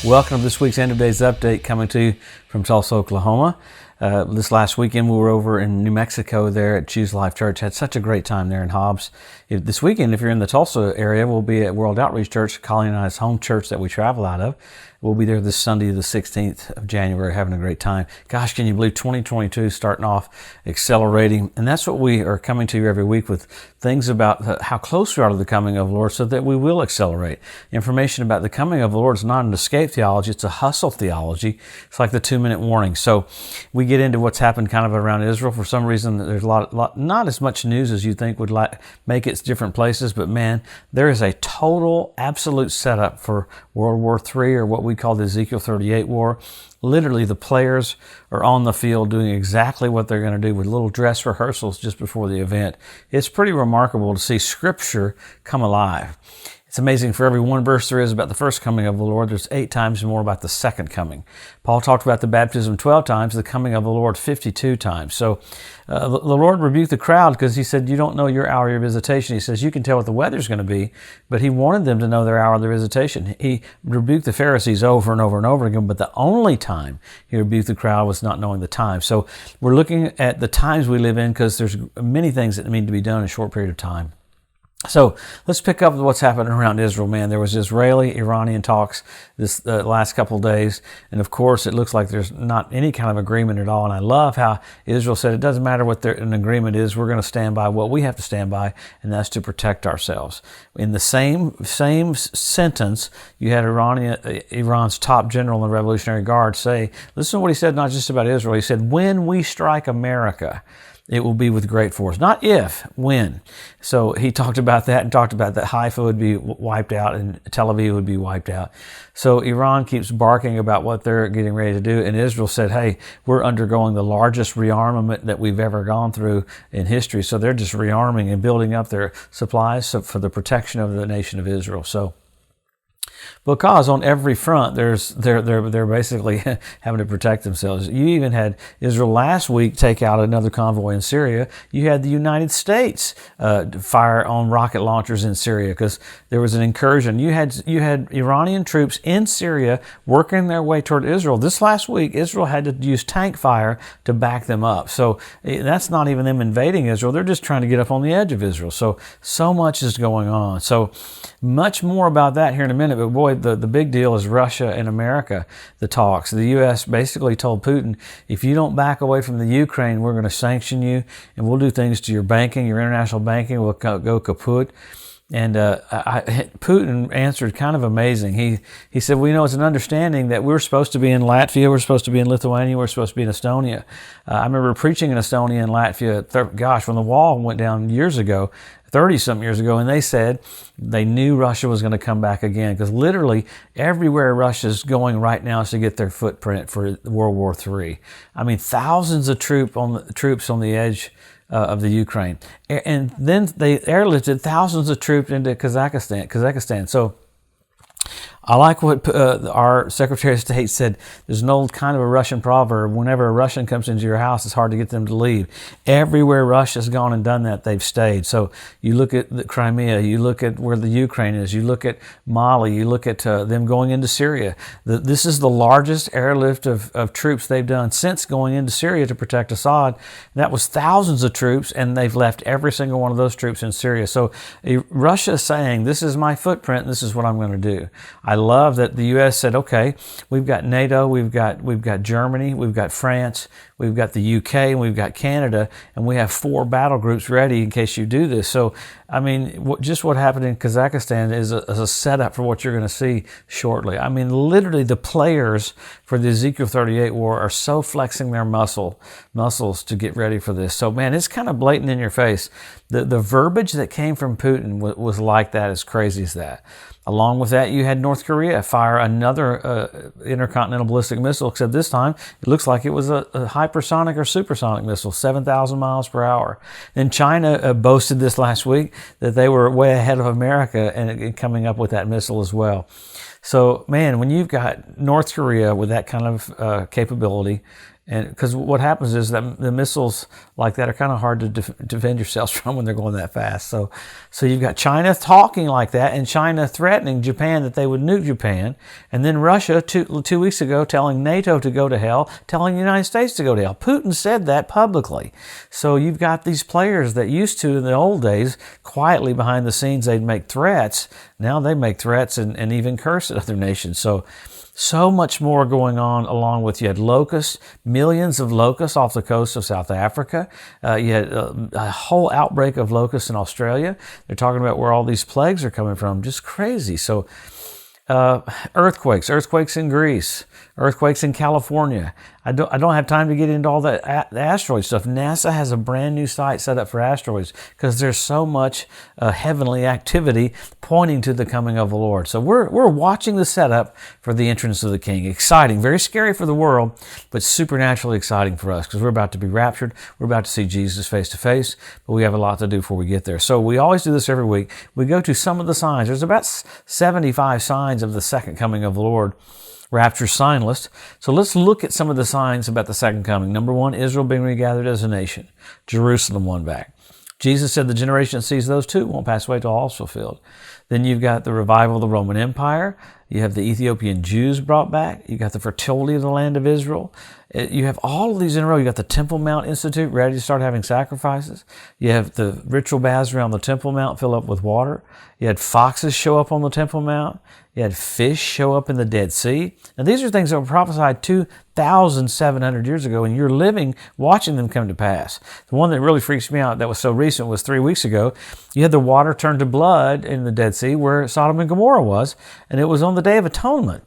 Welcome to this week's End of Days Update, coming to you from Tulsa, Oklahoma. This last weekend we were over in New Mexico there at Choose Life Church. Had such a great time there in Hobbs. This weekend, if you're in the Tulsa area, we'll be at World Outreach Church, Colleen and I's home church that we travel out of. We'll be there this Sunday, the 16th of January, having a great time. Gosh, can you believe 2022 starting off, accelerating? And that's what we are coming to you every week with things about how close we are to the coming of the Lord so that we will accelerate. Information about the coming of the Lord is not an escape theology, it's a hustle theology. It's like the 2-minute warning. So we get into what's happened kind of around Israel. For some reason, there's a lot not as much news as you think would make it different places, but man, there is a total, absolute setup for World War III, or what we call the Ezekiel 38 war. Literally, the players are on the field doing exactly what they're going to do with little dress rehearsals just before the event. It's pretty remarkable to see Scripture come alive. It's amazing. For every one verse there is about the first coming of the Lord, there's 8 times more about the second coming. Paul talked about the baptism 12 times, the coming of the Lord 52 times. So the Lord rebuked the crowd because he said, you don't know your hour of your visitation. He says, you can tell what the weather's going to be, but he wanted them to know their hour of their visitation. He rebuked the Pharisees over and over and over again, but the only time he rebuked the crowd was not knowing the time. So we're looking at the times we live in because there's many things that need to be done in a short period of time. So let's pick up with what's happening around Israel, man. There was Israeli-Iranian talks this last couple of days, and of course it looks like there's not any kind of agreement at all. And I love how Israel said it doesn't matter what an agreement is, we're going to stand by what we have to stand by, and that's to protect ourselves. In the same sentence, you had Iran's top general in the Revolutionary Guard say, listen to what he said, not just about Israel. He said, when we strike America, it will be with great force. Not if, when. So he talked about that and talked about that Haifa would be wiped out and Tel Aviv would be wiped out. So Iran keeps barking about what they're getting ready to do. And Israel said, hey, we're undergoing the largest rearmament that we've ever gone through in history. So they're just rearming and building up their supplies for the protection of the nation of Israel. So because on every front, they're basically having to protect themselves. You even had Israel last week take out another convoy in Syria. You had the United States fire on rocket launchers in Syria because there was an incursion. You had Iranian troops in Syria working their way toward Israel. This last week, Israel had to use tank fire to back them up. So that's not even them invading Israel. They're just trying to get up on the edge of Israel. So much is going on. So much more about that here in a minute. But boy, the big deal is Russia and America, the talks. The U.S. basically told Putin, if you don't back away from the Ukraine, we're going to sanction you and we'll do things to your banking, your international banking will go kaput. And Putin answered kind of amazing. He said, well, it's an understanding that we're supposed to be in Latvia, we're supposed to be in Lithuania, we're supposed to be in Estonia. I remember preaching in Estonia and Latvia, when the wall went down years ago, 30-something years ago, and they said they knew Russia was going to come back again because literally everywhere Russia's going right now is to get their footprint for World War III. I mean, thousands of troops on the edge of the Ukraine. And then they airlifted thousands of troops into Kazakhstan. So I like what our Secretary of State said. There's an old kind of a Russian proverb. Whenever a Russian comes into your house, it's hard to get them to leave. Everywhere Russia's gone and done that, they've stayed. So you look at the Crimea, you look at where the Ukraine is, you look at Mali, you look at them going into Syria. This is the largest airlift of troops they've done since going into Syria to protect Assad. That was thousands of troops, and they've left every single one of those troops in Syria. So Russia is saying, this is my footprint, this is what I'm going to do. I love that the U.S. said, okay, we've got NATO, we've got Germany, we've got France, we've got the UK, and we've got Canada, and we have 4 battle groups ready in case you do this. So, I mean, just what happened in Kazakhstan is a setup for what you're going to see shortly. I mean, literally the players for the Ezekiel 38 war are so flexing their muscles to get ready for this. So, man, it's kind of blatant in your face. The verbiage that came from Putin was like that, as crazy as that. Along with that, you had North Korea fire another intercontinental ballistic missile, except this time it looks like it was a hypersonic or supersonic missile, 7,000 miles per hour. And China boasted this last week that they were way ahead of America in coming up with that missile as well. So, man, when you've got North Korea with that kind of capability, And because what happens is that the missiles like that are kind of hard to defend yourselves from when they're going that fast. So you've got China talking like that, and China threatening Japan that they would nuke Japan, and then Russia two weeks ago telling NATO to go to hell, telling the United States to go to hell. Putin said that publicly. So you've got these players that used to, in the old days, quietly behind the scenes, they'd make threats. Now they make threats and even curse at other nations. So much more going on, along with you had locusts, millions of locusts off the coast of South Africa. You had a whole outbreak of locusts in Australia. They're talking about where all these plagues are coming from. Just crazy. So earthquakes in Greece, earthquakes in California. I don't have time to get into all the asteroid stuff. NASA has a brand new site set up for asteroids because there's so much heavenly activity pointing to the coming of the Lord. So we're watching the setup for the entrance of the King. Exciting, very scary for the world, but supernaturally exciting for us because we're about to be raptured. We're about to see Jesus face to face, but we have a lot to do before we get there. So we always do this every week. We go to some of the signs. There's about 75 signs of the second coming of the Lord. Rapture sign list. So let's look at some of the signs about the second coming. Number one, Israel being regathered as a nation. Jerusalem won back. Jesus said the generation that sees those two won't pass away till all is fulfilled. Then you've got the revival of the Roman Empire. You have the Ethiopian Jews brought back. You got the fertility of the land of Israel. You have all of these in a row. You got the Temple Mount Institute ready to start having sacrifices. You have the ritual baths around the Temple Mount fill up with water. You had foxes show up on the Temple Mount. You had fish show up in the Dead Sea. And these are things that were prophesied 2,700 years ago, and you're living, watching them come to pass. The one that really freaks me out that was so recent was 3 weeks ago. You had the water turn to blood in the Dead Sea where Sodom and Gomorrah was, and it was on the Day of Atonement.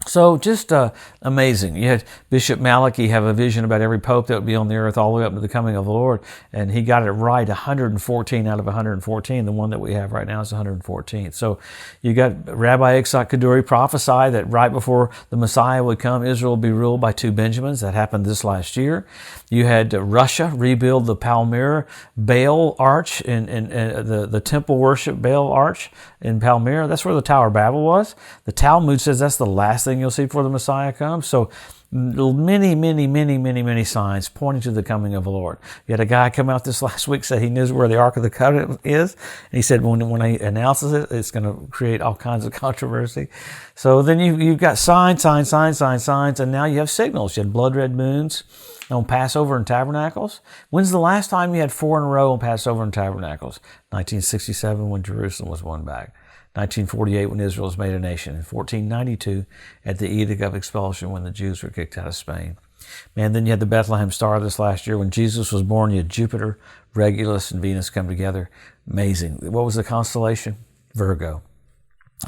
So just amazing. You had Bishop Malachi have a vision about every pope that would be on the earth all the way up to the coming of the Lord, and he got it right 114 out of 114. The one that we have right now is 114. So you got Rabbi Yitzhak Kaduri prophesy that right before the Messiah would come, Israel would be ruled by two Benjamins. That happened this last year. You had Russia rebuild the Palmyra Baal Arch and the temple worship Baal Arch in Palmyra. That's where the Tower of Babel was. The Talmud says that's the last thing you'll see before the Messiah comes. So many signs pointing to the coming of the Lord. You had a guy come out this last week say he knows where the Ark of the Covenant is, and he said when he announces it, it's going to create all kinds of controversy. So then you've got signs, and now you have signals. You had blood red moons on Passover and Tabernacles. When's the last time you had 4 in a row on Passover and Tabernacles? 1967 when Jerusalem was won back. 1948 when Israel was made a nation. In 1492 at the Edict of Expulsion when the Jews were kicked out of Spain. Man, then you had the Bethlehem Star this last year. When Jesus was born, you had Jupiter, Regulus, and Venus come together. Amazing. What was the constellation? Virgo.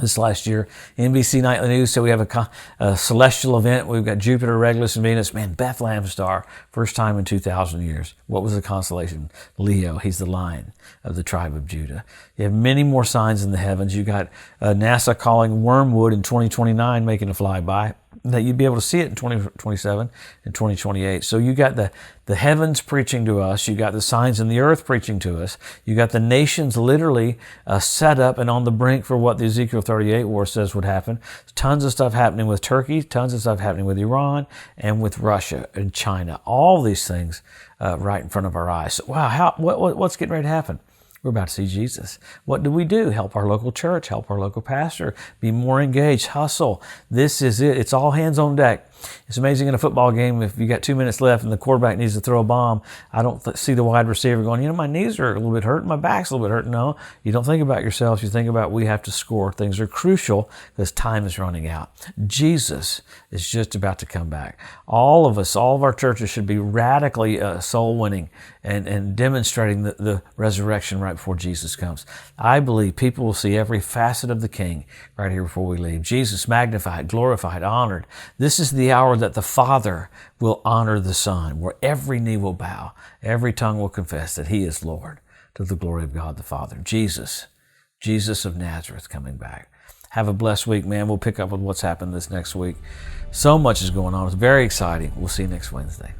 This last year, NBC Nightly News said we have a celestial event. We've got Jupiter, Regulus, and Venus. Man, Bethlehem Star, first time in 2,000 years. What was the constellation? Leo. He's the lion of the tribe of Judah. You have many more signs in the heavens. You got NASA calling Wormwood in 2029 making a flyby, that you'd be able to see it in 2027 and 2028. So you got the heavens preaching to us. You got the signs in the earth preaching to us. You got the nations literally set up and on the brink for what the Ezekiel 38 war says would happen. Tons of stuff happening with Turkey, tons of stuff happening with Iran and with Russia and China. All these things right in front of our eyes. So, wow, what's getting ready to happen? We're about to see Jesus. What do? Help our local church, help our local pastor, be more engaged, hustle. This is it. It's all hands on deck. It's amazing in a football game, if you got 2 minutes left and the quarterback needs to throw a bomb, I don't see the wide receiver going, my knees are a little bit hurt, my back's a little bit hurt. No, you don't think about yourselves. You think about we have to score. Things are crucial because time is running out. Jesus is just about to come back. All of us, all of our churches should be radically soul winning and demonstrating the resurrection right before Jesus comes. I believe people will see every facet of the King right here before we leave. Jesus magnified, glorified, honored. This is the hour that the Father will honor the Son, where every knee will bow, every tongue will confess that He is Lord, to the glory of God the Father. Jesus of Nazareth coming back. Have a blessed week, man. We'll pick up with what's happened this next week. So much is going on. It's very exciting. We'll see you next Wednesday.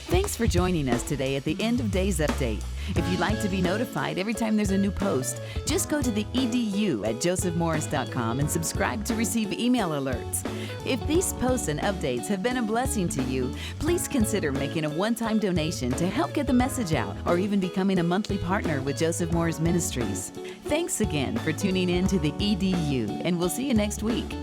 Thanks for joining us today at the End of Days Update. If you'd like to be notified every time there's a new post, just go to the edu at josephmorris.com and subscribe to receive email alerts. If these posts and updates have been a blessing to you, please consider making a one-time donation to help get the message out, or even becoming a monthly partner with Joseph Morris Ministries. Thanks again for tuning in to the EDU, and we'll see you next week.